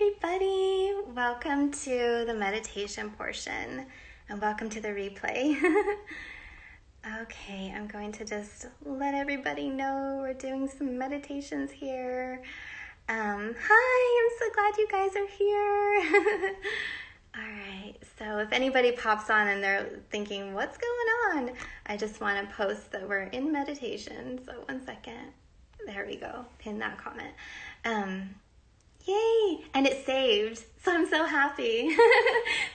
everybody. Welcome to the meditation portion and welcome to the replay. Okay, I'm going to just let everybody know we're doing some meditations here. Hi, I'm so glad you guys are here. All right, so if anybody pops on and they're thinking, what's going on? I just want to post that we're in meditation. So 1 second. There we go. Pin that comment. Yay! And it saved, so I'm so happy.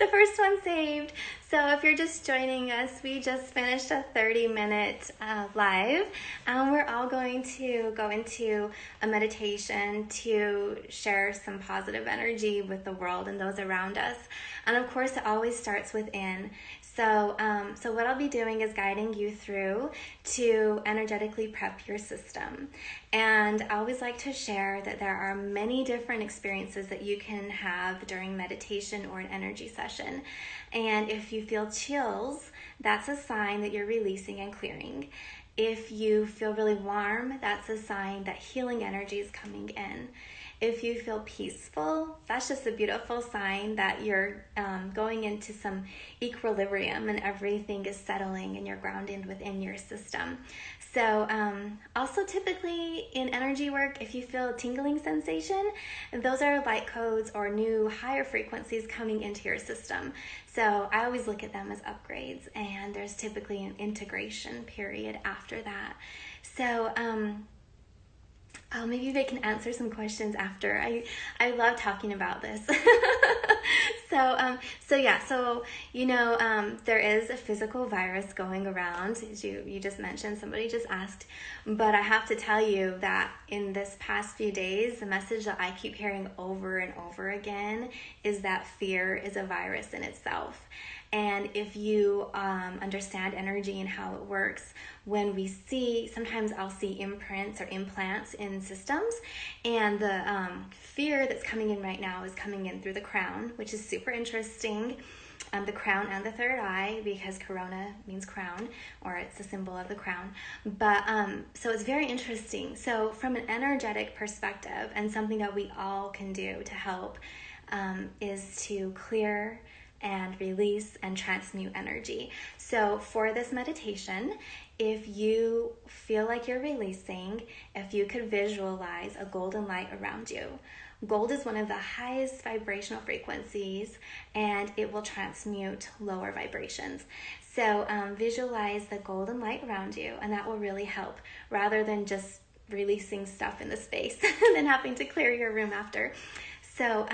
The first one saved. So if you're just joining us, we just finished a 30-minute live. We're all going to go into a meditation to share some positive energy with the world and those around us. And of course, it always starts within. So what I'll be doing is guiding you through to energetically prep your system. And I always like to share that there are many different experiences that you can have during meditation or an energy session. And if you feel chills, that's a sign that you're releasing and clearing. If you feel really warm, that's a sign that healing energy is coming in. If you feel peaceful, that's just a beautiful sign that you're going into some equilibrium and everything is settling and you're grounded within your system. So also typically in energy work, if you feel a tingling sensation, those are light codes or new higher frequencies coming into your system. So I always look at them as upgrades, and there's typically an integration period after that. So maybe they can answer some questions after. I love talking about this. There is a physical virus going around, as you just mentioned. Somebody just asked, but I have to tell you that in this past few days, the message that I keep hearing over and over again is that fear is a virus in itself. And if you understand energy and how it works, when we see, sometimes I'll see imprints or implants in systems, and the fear that's coming in right now is coming in through the crown, which is super interesting. The crown and the third eye, because corona means crown, or it's a symbol of the crown. But so it's very interesting. So from an energetic perspective, and something that we all can do to help is to clear and release and transmute energy. So for this meditation, if you feel like you're releasing, if you could visualize a golden light around you. Gold is one of the highest vibrational frequencies, and it will transmute lower vibrations. So visualize the golden light around you, and that will really help, rather than just releasing stuff in the space and then having to clear your room after. So,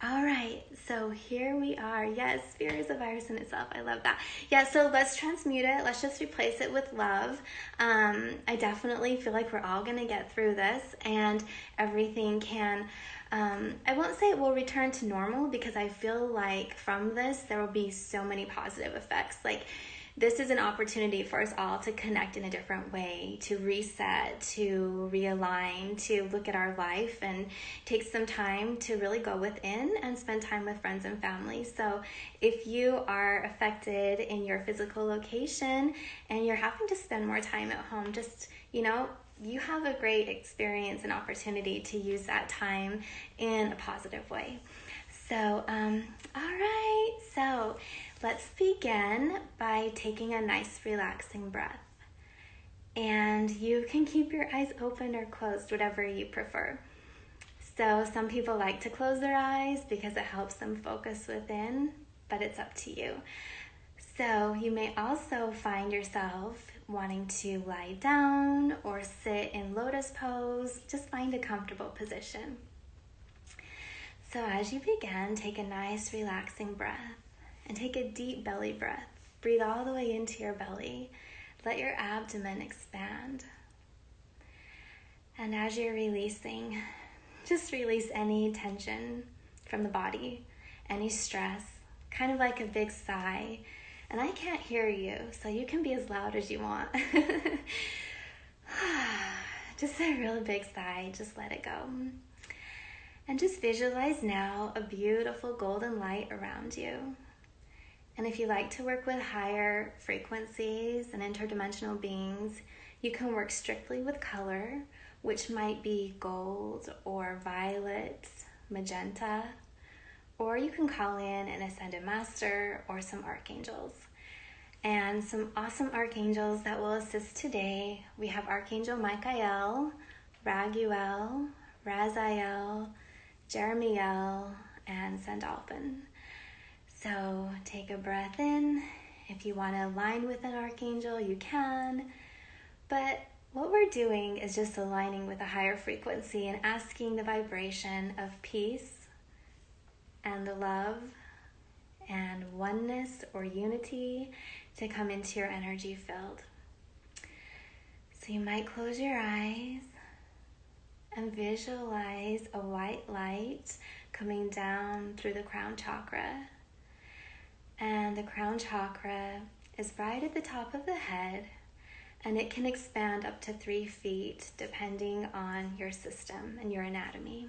all right, so here we are. Yes, fear is a virus in itself. I love that. Yeah, so let's transmute it. Let's just replace it with love. I definitely feel like we're all going to get through this, and everything can, I won't say it will return to normal, because I feel like from this, there will be so many positive effects. Like, this is an opportunity for us all to connect in a different way, to reset, to realign, to look at our life and take some time to really go within and spend time with friends and family. So if you are affected in your physical location and you're having to spend more time at home, just, you have a great experience and opportunity to use that time in a positive way. So, all right, so let's begin by taking a nice relaxing breath. And you can keep your eyes open or closed, whatever you prefer. So some people like to close their eyes because it helps them focus within, but it's up to you. So you may also find yourself wanting to lie down or sit in lotus pose. Just find a comfortable position. So as you begin, take a nice relaxing breath and take a deep belly breath. Breathe all the way into your belly. Let your abdomen expand. And as you're releasing, just release any tension from the body, any stress, kind of like a big sigh. And I can't hear you, so you can be as loud as you want. Just a really big sigh, just let it go. And just visualize now a beautiful golden light around you. And if you like to work with higher frequencies and interdimensional beings, you can work strictly with color, which might be gold or violet, magenta, or you can call in an Ascended Master or some Archangels. And some awesome Archangels that will assist today. We have Archangel Michael, Raguel, Raziel, Jeremiel, and Sandalphon. So take a breath in. If you want to align with an Archangel, you can. But what we're doing is just aligning with a higher frequency and asking the vibration of peace and love and oneness or unity to come into your energy field. So you might close your eyes and visualize a white light coming down through the crown chakra. And the crown chakra is right at the top of the head, and it can expand up to 3 feet depending on your system and your anatomy.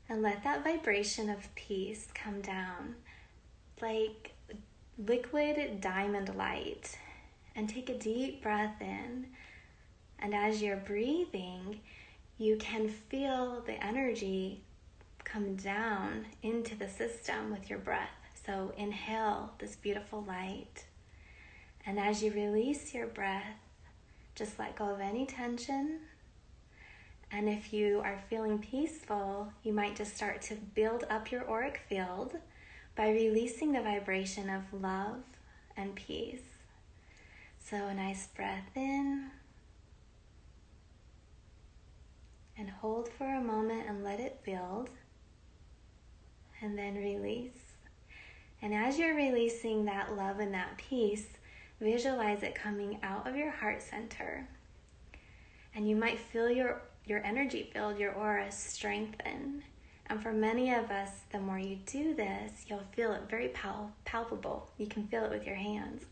And let that vibration of peace come down like liquid diamond light. And take a deep breath in. And as you're breathing, you can feel the energy come down into the system with your breath. So inhale this beautiful light. And as you release your breath, just let go of any tension. And if you are feeling peaceful, you might just start to build up your auric field by releasing the vibration of love and peace. So a nice breath in. And hold for a moment and let it build. And then release. And as you're releasing that love and that peace, visualize it coming out of your heart center. And you might feel your energy field, your aura strengthen. And for many of us, the more you do this, you'll feel it very palpable. You can feel it with your hands.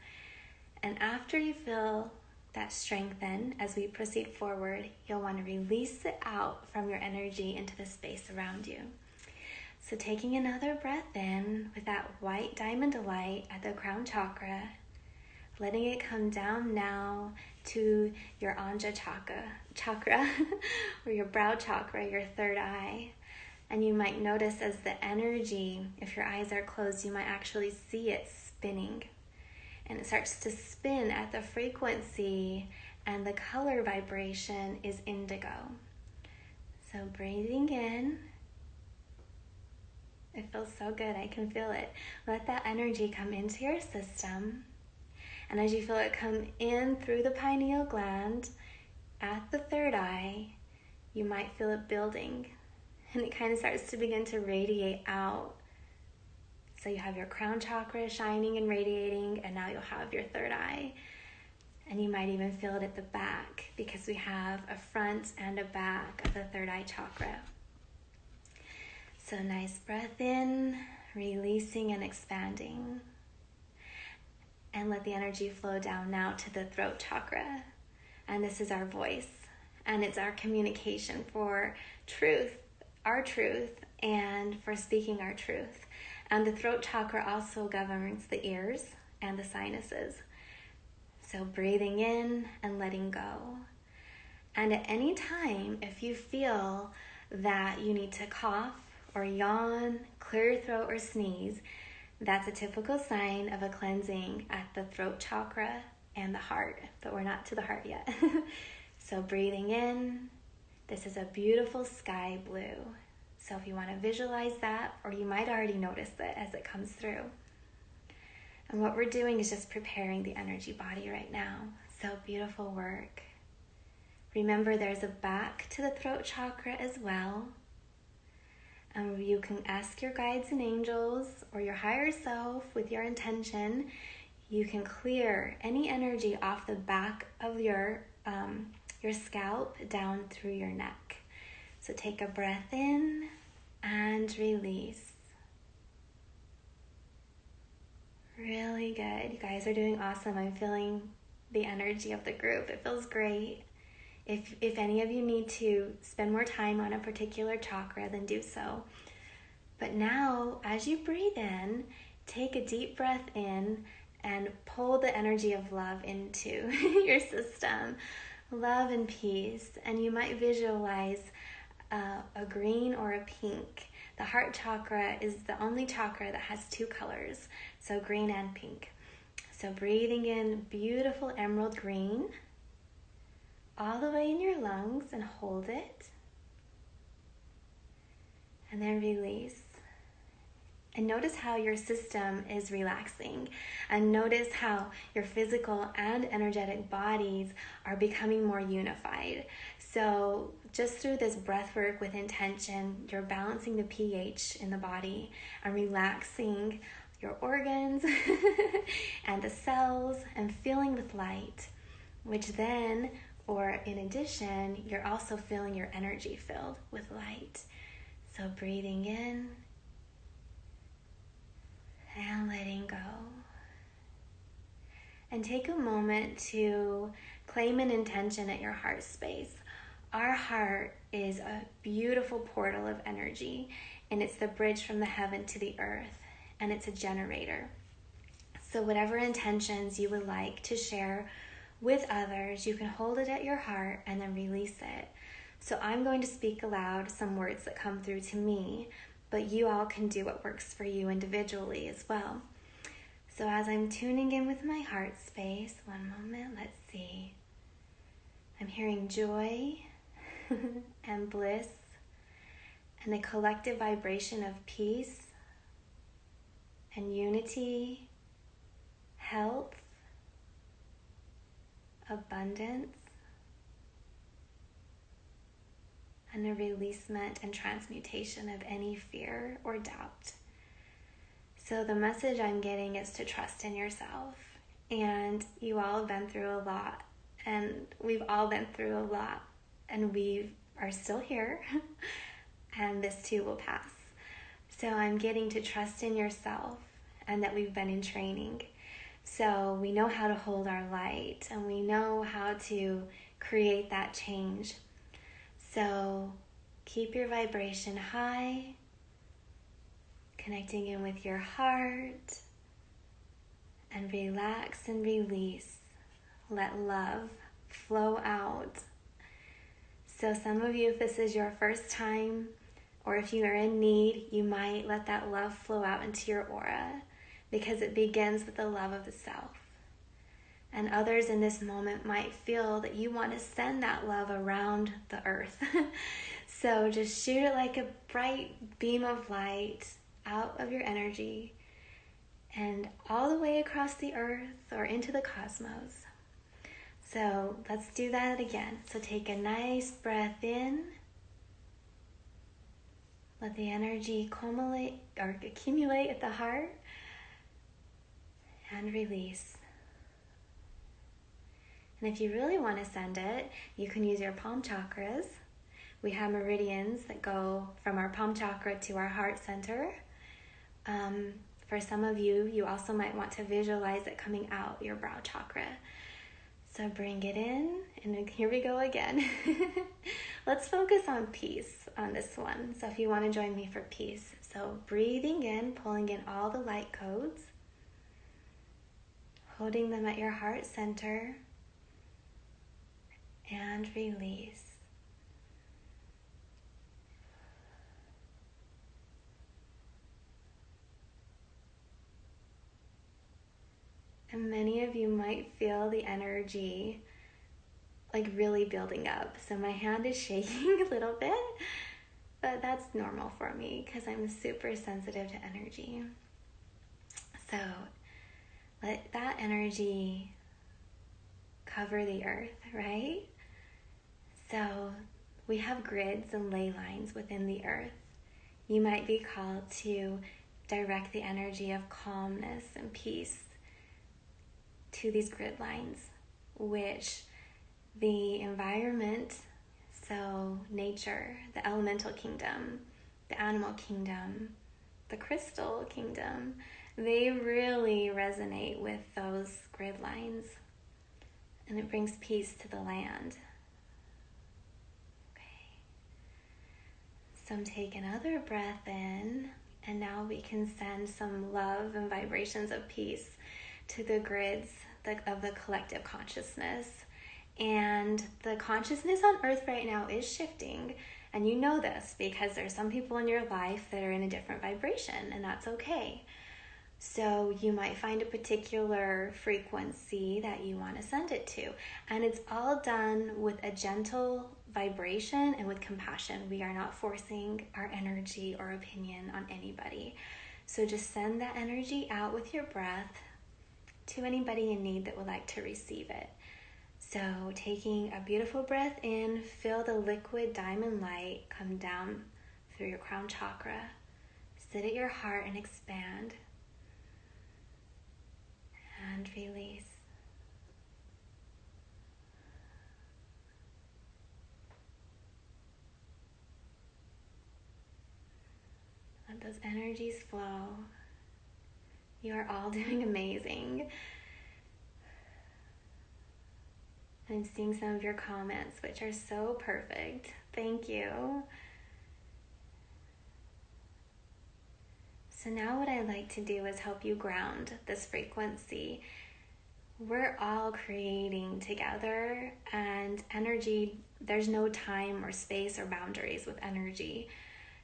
And after you feel that strengthen, as we proceed forward, you'll want to release it out from your energy into the space around you. So taking another breath in with that white diamond light at the crown chakra, letting it come down now to your Anja chakra, or your brow chakra, your third eye. And you might notice as the energy, if your eyes are closed, you might actually see it spinning. And it starts to spin at the frequency, and the color vibration is indigo. So breathing in. It feels so good, I can feel it. Let that energy come into your system. And as you feel it come in through the pineal gland, at the third eye, you might feel it building. And it kind of starts to begin to radiate out. So you have your crown chakra shining and radiating, and now you'll have your third eye. And you might even feel it at the back, because we have a front and a back of the third eye chakra. So nice breath in, releasing and expanding. And let the energy flow down now to the throat chakra. And this is our voice. And it's our communication for truth, our truth, and for speaking our truth. And the throat chakra also governs the ears and the sinuses. So breathing in and letting go. And at any time, if you feel that you need to cough or yawn, clear your throat, or sneeze, that's a typical sign of a cleansing at the throat chakra and the heart, but we're not to the heart yet. So breathing in, this is a beautiful sky blue. So if you want to visualize that, or you might already notice it as it comes through. And what we're doing is just preparing the energy body right now. So beautiful work. Remember, there's a back to the throat chakra as well. And you can ask your guides and angels or your higher self with your intention. You can clear any energy off the back of your scalp down through your neck. So take a breath in and release. Really good. You guys are doing awesome. I'm feeling the energy of the group. It feels great. If any of you need to spend more time on a particular chakra, then do so. But now, as you breathe in, take a deep breath in and pull the energy of love into your system. Love and peace. And you might visualize a green or a pink. The heart chakra is the only chakra that has two colors, so green and pink. So breathing in beautiful emerald green all the way in your lungs and hold it. And then release. And notice how your system is relaxing. And notice how your physical and energetic bodies are becoming more unified. So just through this breath work with intention, you're balancing the pH in the body and relaxing your organs and the cells and filling with light, which then, or in addition, you're also feeling your energy filled with light. So breathing in and letting go. And take a moment to claim an intention at your heart space. Our heart is a beautiful portal of energy, and it's the bridge from the heaven to the earth, and it's a generator. So whatever intentions you would like to share with others, you can hold it at your heart and then release it. So I'm going to speak aloud some words that come through to me, but you all can do what works for you individually as well. So as I'm tuning in with my heart space, one moment, let's see. I'm hearing joy and bliss and the collective vibration of peace and unity, health, abundance, and the releasement and transmutation of any fear or doubt. So the message I'm getting is to trust in yourself. And you all have been through a lot, and we've all been through a lot, and we are still here, and this too will pass. So I'm getting to trust in yourself, and that we've been in training. So we know how to hold our light, and we know how to create that change. So keep your vibration high, connecting in with your heart, and relax and release. Let love flow out. So some of you, if this is your first time, or if you are in need, you might let that love flow out into your aura, because it begins with the love of the self. And others in this moment might feel that you want to send that love around the earth. So just shoot it like a bright beam of light out of your energy and all the way across the earth or into the cosmos. So let's do that again. So take a nice breath in. Let the energy accumulate at the heart. And release. And if you really want to send it, you can use your palm chakras. We have meridians that go from our palm chakra to our heart center. For some of you, you also might want to visualize it coming out your brow chakra. So bring it in, and here we go again. Let's focus on peace on this one. So if you want to join me for peace. So breathing in, pulling in all the light codes, holding them at your heart center, and release. And many of you might feel the energy like really building up. So my hand is shaking a little bit, but that's normal for me because I'm super sensitive to energy. So let that energy cover the earth, right? So we have grids and ley lines within the earth. You might be called to direct the energy of calmness and peace to these grid lines, which the environment, so nature, the elemental kingdom, the animal kingdom, the crystal kingdom, they really resonate with those grid lines, and it brings peace to the land. So take another breath in, and now we can send some love and vibrations of peace to the grids of the collective consciousness. And the consciousness on earth right now is shifting. And you know this because there's some people in your life that are in a different vibration, and that's okay. So you might find a particular frequency that you want to send it to. And it's all done with a gentle vibration and with compassion. We are not forcing our energy or opinion on anybody. So just send that energy out with your breath to anybody in need that would like to receive it. So taking a beautiful breath in, feel the liquid diamond light come down through your crown chakra. Sit at your heart and expand. And release. Let those energies flow. You are all doing amazing. I'm seeing some of your comments, which are so perfect. Thank you. So now what I like to do is help you ground this frequency. We're all creating together, and energy, there's no time or space or boundaries with energy.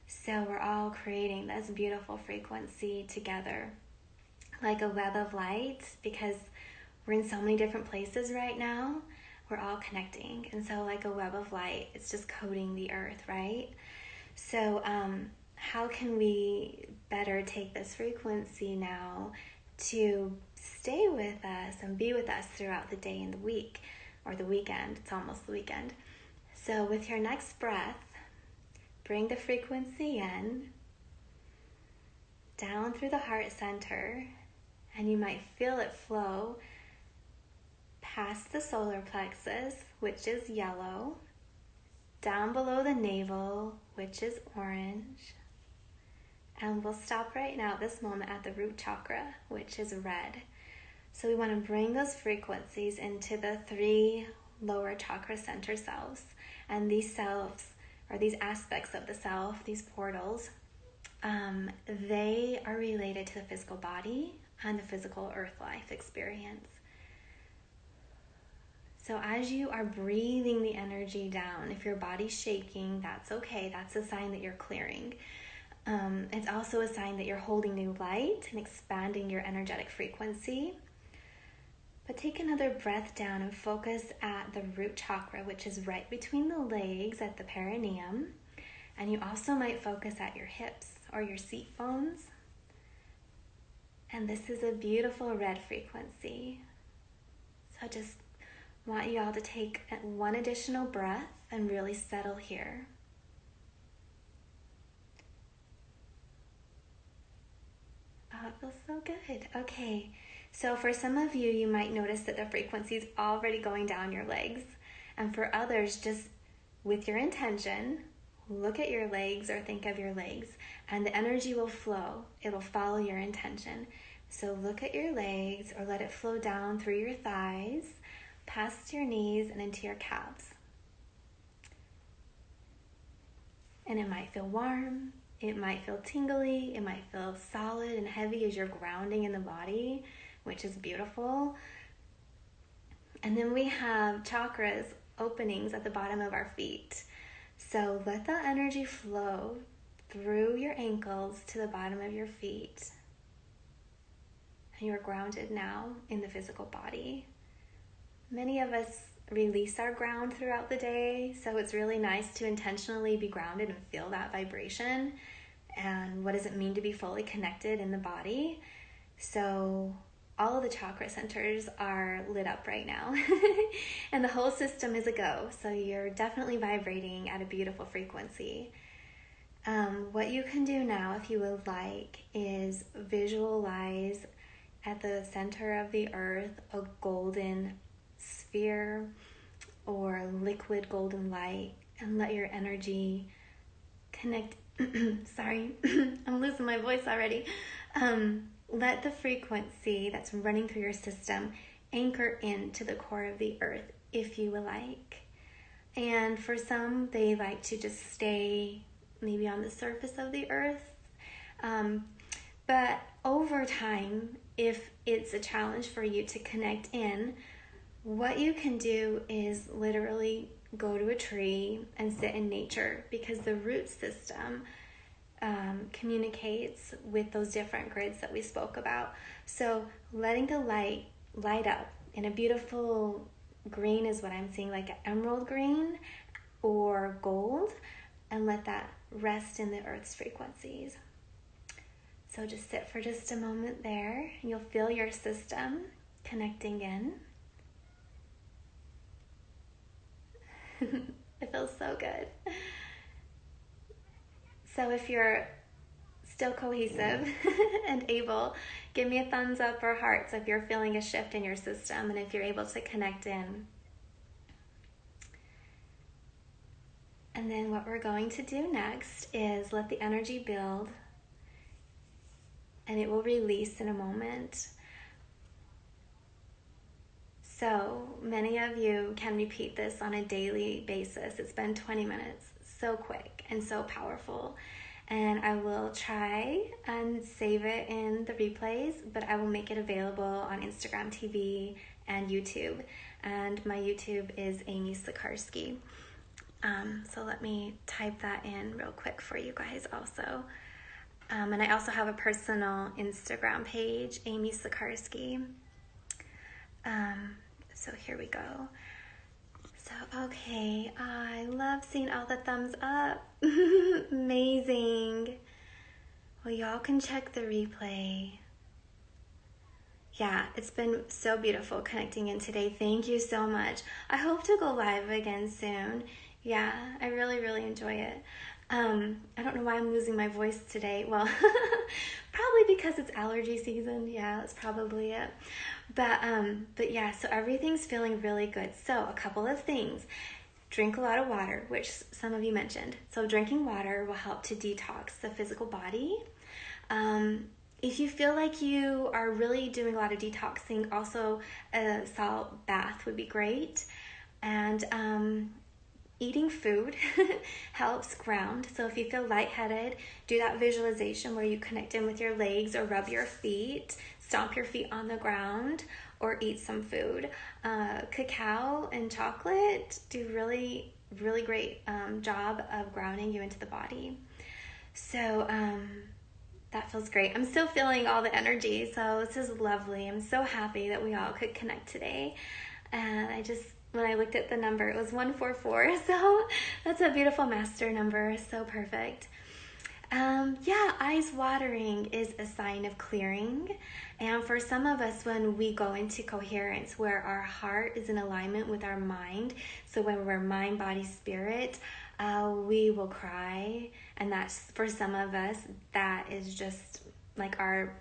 So we're all creating this beautiful frequency together, like a web of light, because we're in so many different places right now. We're all connecting. And so like a web of light, it's just coating the earth, right? So how can we better take this frequency now to stay with us and be with us throughout the day and the week, or the weekend? It's almost the weekend. So with your next breath, bring the frequency in, down through the heart center, and you might feel it flow past the solar plexus, which is yellow, down below the navel, which is orange, and we'll stop right now at this moment at the root chakra, which is red. So we want to bring those frequencies into the 3 lower chakra center selves, and these selves, or these aspects of the self, these portals, they are related to the physical body and the physical earth life experience. So as you are breathing the energy down, if your body's shaking, that's okay. That's a sign that you're clearing. It's also a sign that you're holding new light and expanding your energetic frequency. But take another breath down and focus at the root chakra, which is right between the legs at the perineum. And you also might focus at your hips or your seat bones. And this is a beautiful red frequency. So just want you all to take one additional breath and really settle here. Oh, it feels so good. Okay, so for some of you, you might notice that the frequency is already going down your legs. And for others, just with your intention, look at your legs or think of your legs, and the energy will flow. It'll follow your intention. So look at your legs or let it flow down through your thighs, past your knees and into your calves. And it might feel warm, it might feel tingly, it might feel solid and heavy as you're grounding in the body, which is beautiful. And then we have chakras, openings at the bottom of our feet. So let the energy flow through your ankles to the bottom of your feet. And you're grounded now in the physical body. Many of us release our ground throughout the day, so it's really nice to intentionally be grounded and feel that vibration. And what does it mean to be fully connected in the body? So all of the chakra centers are lit up right now, and the whole system is a go. So you're definitely vibrating at a beautiful frequency. What you can do now, if you would like, is visualize at the center of the earth a golden sphere or liquid golden light, and let your energy connect. Sorry, I'm losing my voice already. Let the frequency that's running through your system anchor into the core of the earth, if you would like. And for some, they like to just stay maybe on the surface of the earth. But over time, if it's a challenge for you to connect in, what you can do is literally go to a tree and sit in nature, because the root system communicates with those different grids that we spoke about. So letting the light up in a beautiful green is what I'm seeing, like an emerald green or gold, and let that rest in the earth's frequencies. So just sit for just a moment there, and you'll feel your system connecting in. It feels so good. So if you're still cohesive and able, give me a thumbs up or hearts if you're feeling a shift in your system and if you're able to connect in. And then what we're going to do next is let the energy build, and it will release in a moment. So many of you can repeat this on a daily basis. It's been 20 minutes, so quick and so powerful. And I will try and save it in the replays, but I will make it available on Instagram TV and YouTube. And my YouTube is Amy Sikarskie. So let me type that in real quick for you guys also. And I also have a personal Instagram page, Amy Sikarskie. So here we go. So, okay, I love seeing all the thumbs up. Amazing. Well, y'all can check the replay. Yeah, it's been so beautiful connecting in today. Thank you so much. I hope to go live again soon. Yeah, I really, really enjoy it. I don't know why I'm losing my voice today. Well, probably because it's allergy season. Yeah, that's probably it. But yeah, so everything's feeling really good. So a couple of things. Drink a lot of water, which some of you mentioned. So drinking water will help to detox the physical body. If you feel like you are really doing a lot of detoxing, also a salt bath would be great. And eating food helps ground. So if you feel lightheaded, do that visualization where you connect in with your legs or rub your feet, stomp your feet on the ground, or eat some food. Cacao and chocolate do really, really great job of grounding you into the body. So that feels great. I'm still feeling all the energy, so this is lovely. I'm so happy that we all could connect today. And when I looked at the number, it was 144. So that's a beautiful master number. So perfect. Yeah, eyes watering is a sign of clearing. And for some of us, when we go into coherence, where our heart is in alignment with our mind, so when we're mind, body, spirit, we will cry. And that's, for some of us, that is just like our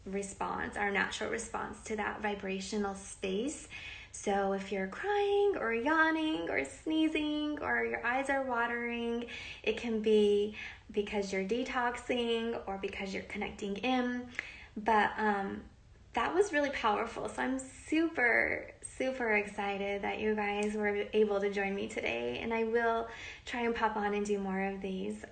response, our natural response to that vibrational space. So if you're crying or yawning or sneezing or your eyes are watering, it can be because you're detoxing or because you're connecting in. But that was really powerful. So I'm super, super excited that you guys were able to join me today. And I will try and pop on and do more of these.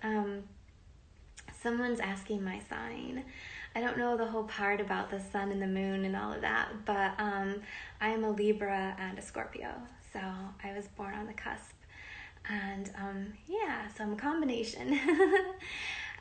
Someone's asking my sign. I don't know the whole part about the sun and the moon and all of that, but I am a Libra and a Scorpio, so I was born on the cusp. And yeah, so I'm a combination.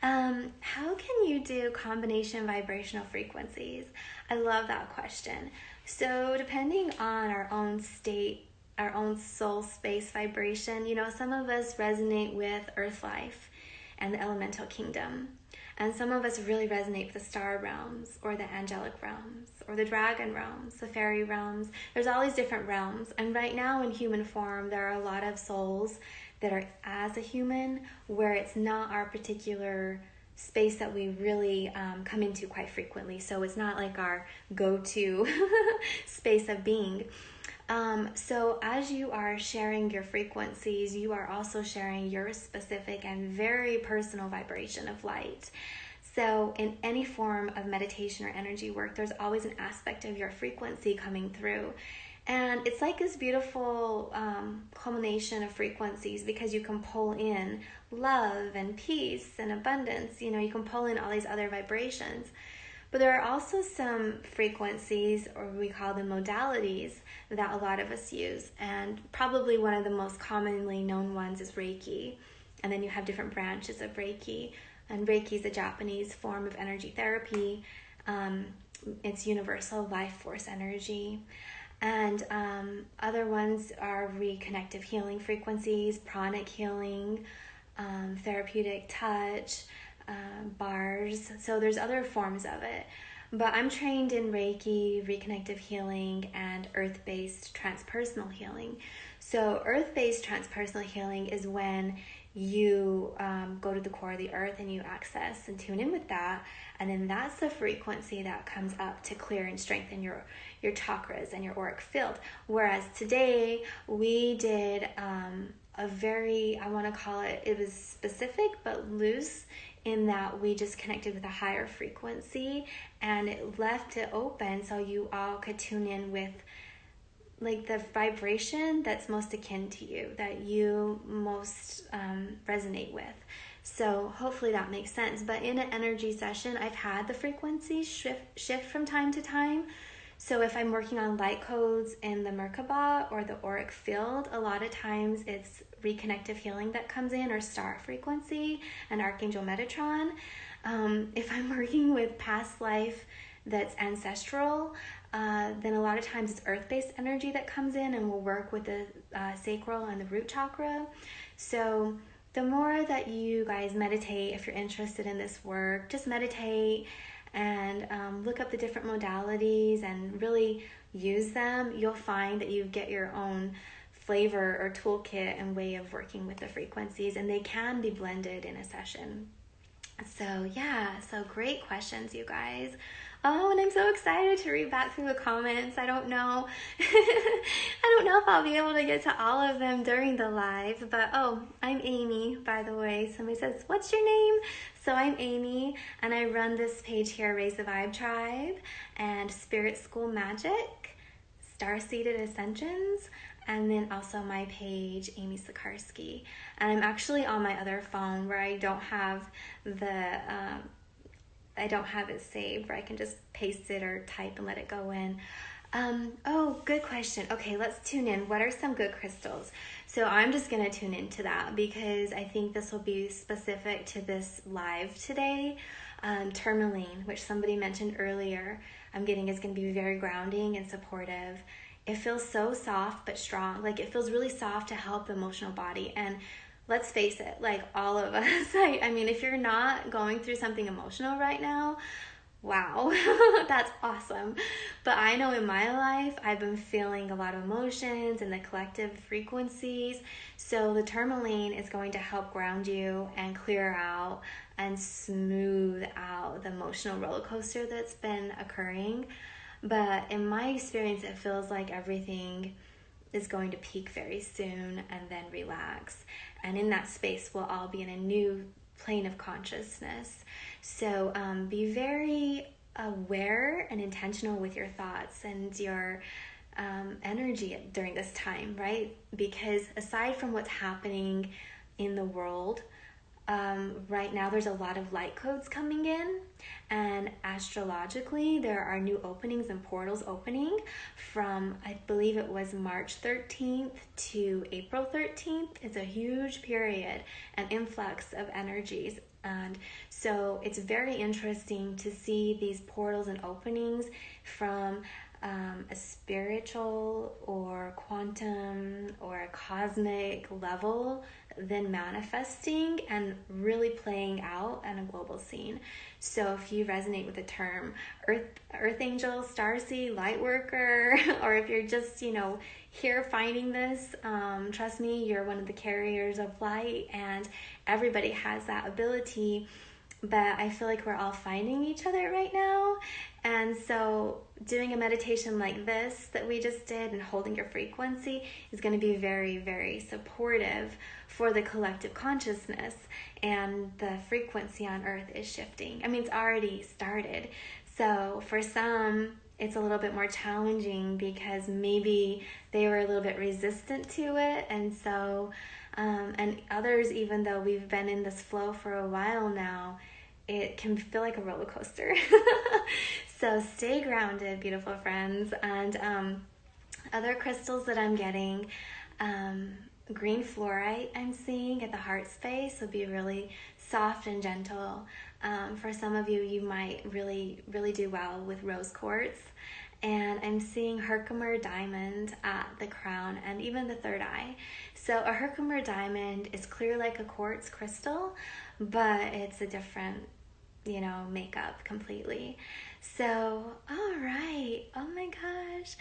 How can you do combination vibrational frequencies? I love that question. So depending on our own state, our own soul space vibration, some of us resonate with earth life and the elemental kingdom. And some of us really resonate with the star realms or the angelic realms or the dragon realms, the fairy realms. There's all these different realms. And right now in human form, there are a lot of souls that are as a human where it's not our particular space that we really come into quite frequently. So it's not like our go-to space of being. So as you are sharing your frequencies, you are also sharing your specific and very personal vibration of light. So in any form of meditation or energy work, there's always an aspect of your frequency coming through. And it's like this beautiful culmination of frequencies, because you can pull in love and peace and abundance. You can pull in all these other vibrations. But there are also some frequencies, or we call them modalities, that a lot of us use. And probably one of the most commonly known ones is Reiki. And then you have different branches of Reiki. And Reiki is a Japanese form of energy therapy. It's universal life force energy. And other ones are reconnective healing frequencies, pranic healing, therapeutic touch, bars. So there's other forms of it. But I'm trained in Reiki, reconnective healing, and earth-based transpersonal healing. So earth-based transpersonal healing is when you go to the core of the earth and you access and tune in with that, and then that's the frequency that comes up to clear and strengthen your chakras and your auric field. Whereas today we did a very, I want to call it, it was specific but loose, in that we just connected with a higher frequency and it left it open so you all could tune in with like the vibration that's most akin to you, that you most resonate with. So hopefully that makes sense. But in an energy session, I've had the frequencies shift from time to time. So if I'm working on light codes in the Merkaba or the auric field, a lot of times it's reconnective healing that comes in, or star frequency and Archangel Metatron. If I'm working with past life that's ancestral, then a lot of times it's earth-based energy that comes in, and we'll work with the sacral and the root chakra. So the more that you guys meditate, if you're interested in this work, just meditate and look up the different modalities and really use them. You'll find that you get your own flavor or toolkit and way of working with the frequencies, and they can be blended in a session. So yeah, so great questions, you guys. Oh, and I'm so excited to read back through the comments. I don't know. I don't know if I'll be able to get to all of them during the live, but oh, I'm Amy, by the way. Somebody says, what's your name? So I'm Amy, and I run this page here, Raise.The.Vibe.Tribe, and Spirit School Magic, Starseed at Ascensions, and then also my page, Amy Sikarskie. And I'm actually on my other phone where I don't have it saved, where I can just paste it or type and let it go in. Oh, good question. Okay, let's tune in. What are some good crystals? So I'm just going to tune into that because I think this will be specific to this live today. Tourmaline, which somebody mentioned earlier, I'm getting is going to be very grounding and supportive. It feels so soft but strong. Like it feels really soft to help the emotional body. And let's face it, like all of us, I mean, if you're not going through something emotional right now, wow, that's awesome. But I know in my life, I've been feeling a lot of emotions and the collective frequencies. So the tourmaline is going to help ground you and clear out and smooth out the emotional roller coaster that's been occurring. But in my experience, it feels like everything is going to peak very soon and then relax. And in that space, we'll all be in a new plane of consciousness. So be very aware and intentional with your thoughts and your energy during this time, right? Because aside from what's happening in the world, right now there's a lot of light codes coming in, and astrologically there are new openings and portals opening from, I believe it was March 13th to April 13th. It's a huge period, an influx of energies, and so it's very interesting to see these portals and openings from a spiritual or quantum or a cosmic level, then manifesting and really playing out on a global scene. So if you resonate with the term Earth Angel, Starseed, Lightworker, or if you're just, here finding this, trust me, you're one of the carriers of light, and everybody has that ability. But I feel like we're all finding each other right now. And so doing a meditation like this that we just did and holding your frequency is going to be very, very supportive for the collective consciousness. And the frequency on Earth is shifting. I mean, it's already started. So for some, it's a little bit more challenging because maybe they were a little bit resistant to it. And so, and others, even though we've been in this flow for a while now, it can feel like a roller coaster. So stay grounded, beautiful friends. And other crystals that I'm getting, green fluorite I'm seeing at the heart space will be really soft and gentle. For some of you, you might really, really do well with rose quartz. And I'm seeing Herkimer diamond at the crown and even the third eye. So a Herkimer diamond is clear like a quartz crystal, but it's a different, makeup completely. So, all right. Oh my gosh.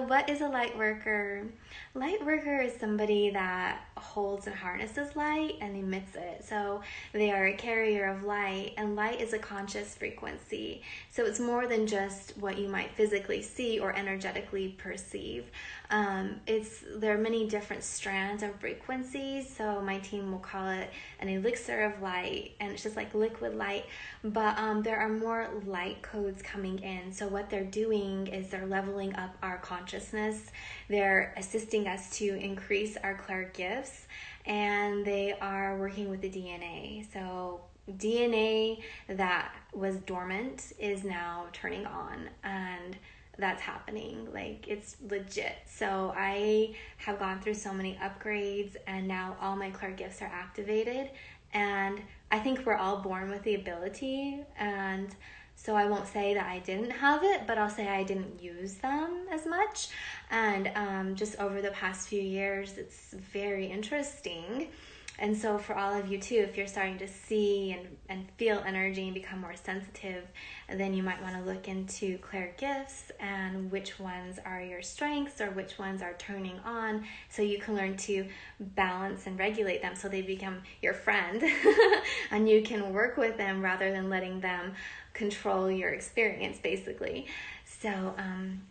What is a light worker? Light worker is somebody that holds and harnesses light and emits it. So they are a carrier of light, and light is a conscious frequency. So it's more than just what you might physically see or energetically perceive. There are many different strands and frequencies. So my team will call it an elixir of light, and it's just like liquid light. But there are more light codes coming in. So what they're doing is they're leveling up our consciousness. They're assisting us to increase our clair gifts, and they are working with the DNA. So DNA that was dormant is now turning on, and that's happening. Like, it's legit. So I have gone through so many upgrades, and now all my clair gifts are activated, and I think we're all born with the ability, and so I won't say that I didn't have it, but I'll say I didn't use them as much. And just over the past few years, it's very interesting. And so for all of you too, if you're starting to see and feel energy and become more sensitive, then you might want to look into clair gifts and which ones are your strengths or which ones are turning on, so you can learn to balance and regulate them so they become your friend and you can work with them rather than letting them control your experience, basically. So,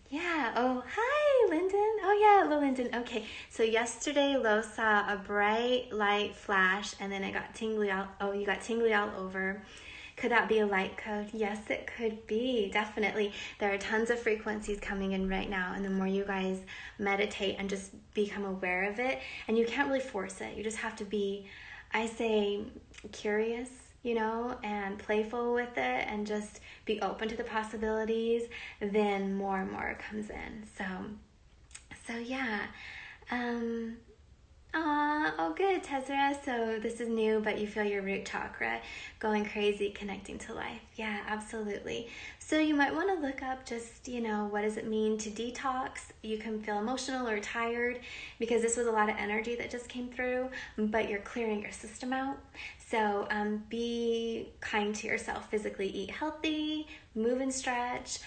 yeah. Oh, hi, Lyndon. Oh, yeah, hello, Lyndon. Okay, so yesterday, Lo saw a bright light flash, and then it got tingly all. Oh, you got tingly all over. Could that be a light code? Yes, it could be. Definitely. There are tons of frequencies coming in right now, and the more you guys meditate and just become aware of it, and you can't really force it. You just have to be, I say, curious, and playful with it, and just be open to the possibilities, then more and more comes in. So yeah. Oh good, Tezra. So this is new, but you feel your root chakra going crazy, connecting to life. Yeah, absolutely. So you might want to look up just, what does it mean to detox? You can feel emotional or tired because this was a lot of energy that just came through, but you're clearing your system out. So be kind to yourself physically. Eat healthy, move and stretch,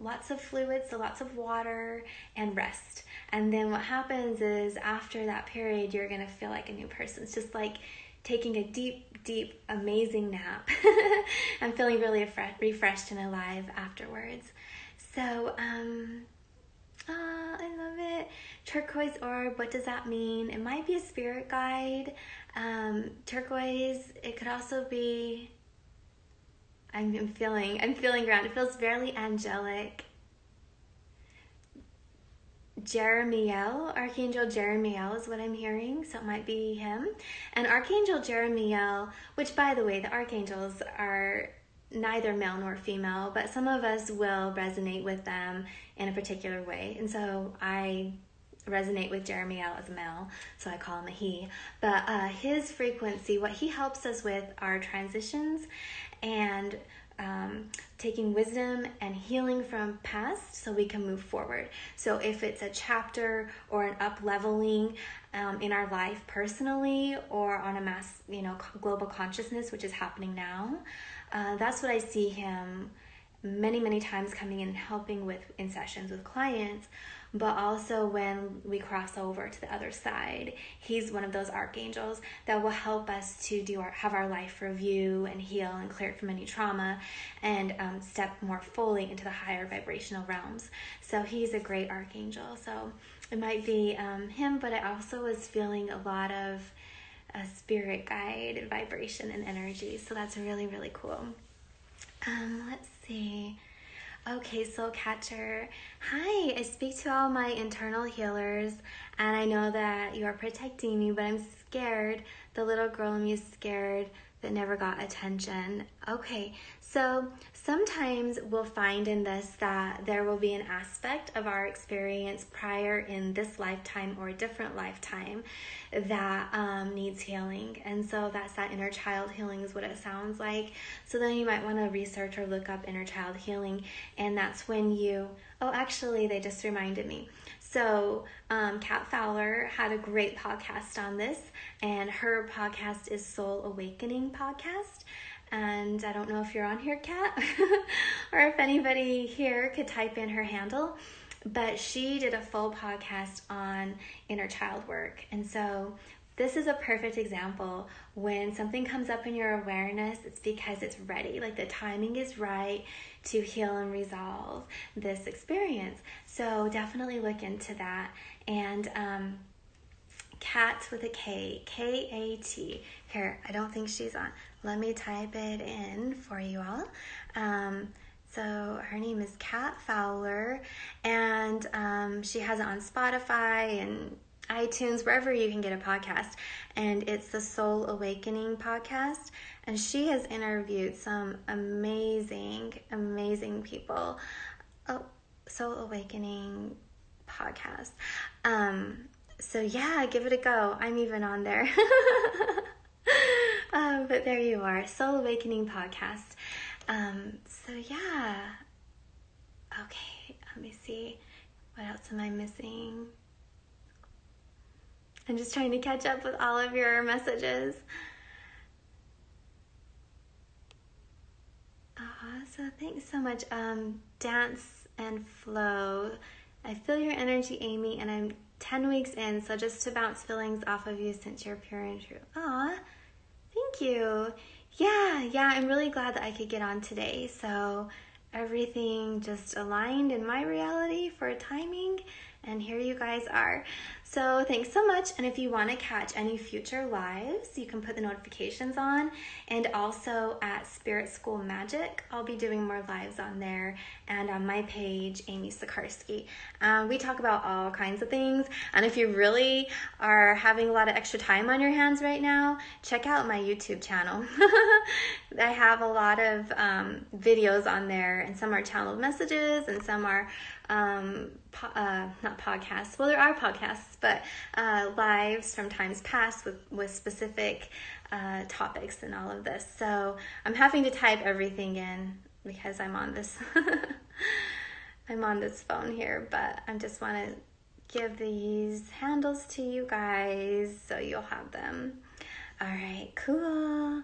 lots of fluids, so lots of water, and rest. And then what happens is after that period, you're going to feel like a new person. It's just like taking a deep, deep, amazing nap. I'm feeling really refreshed and alive afterwards. So, I love it. Turquoise orb, what does that mean? It might be a spirit guide. Turquoise, it could also be, I'm feeling grounded. It feels very angelic. Jeremiel, Archangel Jeremiel is what I'm hearing, so it might be him. And Archangel Jeremiel, which by the way, the archangels are neither male nor female, but some of us will resonate with them in a particular way. And so I resonate with Jeremiel as a male, so I call him a he. But his frequency, what he helps us with are transitions and taking wisdom and healing from past so we can move forward. So if it's a chapter or an up-leveling in our life personally or on a mass, global consciousness, which is happening now, that's what I see him many, many times coming in and helping with in sessions with clients. But also when we cross over to the other side, he's one of those archangels that will help us to have our life review and heal and clear it from any trauma and step more fully into the higher vibrational realms. So he's a great archangel. So it might be him, but I also was feeling a lot of spirit guide vibration and energy. So that's really, really cool. Let's see. Okay, Soul Catcher. Hi, I speak to all my internal healers, and I know that you are protecting me, but I'm scared. The little girl in me scared that never got attention. Okay, so sometimes we'll find in this that there will be an aspect of our experience prior in this lifetime or a different lifetime that needs healing. And so that's that inner child healing is what it sounds like. So then you might want to research or look up inner child healing. And that's when you, oh, actually, they just reminded me. So Kat Fowler had a great podcast on this, and her podcast is Soul Awakening Podcast. And I don't know if you're on here, Kat, or if anybody here could type in her handle, but she did a full podcast on inner child work. And so this is a perfect example. When something comes up in your awareness, it's because it's ready. Like the timing is right to heal and resolve this experience. So definitely look into that. And Kat with a K, K-A-T. Here, I don't think she's on. Let me type it in for you all. So her name is Kat Fowler, and she has it on Spotify and iTunes, wherever you can get a podcast. And it's the Soul Awakening Podcast. And she has interviewed some amazing, amazing people. Oh, Soul Awakening Podcast. So yeah, give it a go. I'm even on there. But there you are, Soul Awakening Podcast. So yeah. Okay, let me see. What else am I missing? I'm just trying to catch up with all of your messages. So thanks so much. Dance and flow. I feel your energy, Amy, and I'm 10 weeks in, so just to bounce feelings off of you since you're pure and true. Aw, thank you. Yeah, I'm really glad that I could get on today. So everything just aligned in my reality for timing, and here you guys are. So thanks so much. And if you want to catch any future lives, you can put the notifications on. And also at Spirit School Magic, I'll be doing more lives on there, and on my page, Amy Sikarskie. We talk about all kinds of things. And if you really are having a lot of extra time on your hands right now, check out my YouTube channel. I have a lot of videos on there, and some are channeled messages, and some are not podcasts. Well, there are podcasts, but lives from times past with specific topics and all of this. So I'm having to type everything in because I'm on this I'm on this phone here, but I just want to give these handles to you guys so you'll have them. All right, cool.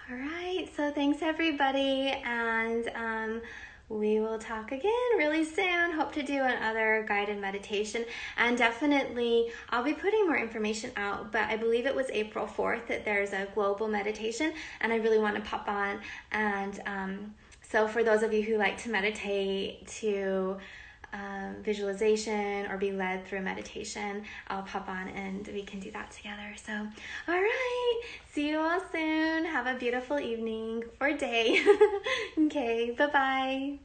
All right, so thanks everybody, and we will talk again really soon. Hope to do another guided meditation, and definitely I'll be putting more information out, but I believe it was April 4th that there's a global meditation, and I really want to pop on. And so for those of you who like to meditate, to visualization or be led through meditation, I'll pop on and we can do that together. So all right, see you all soon. Have a beautiful evening or day. Okay, bye-bye.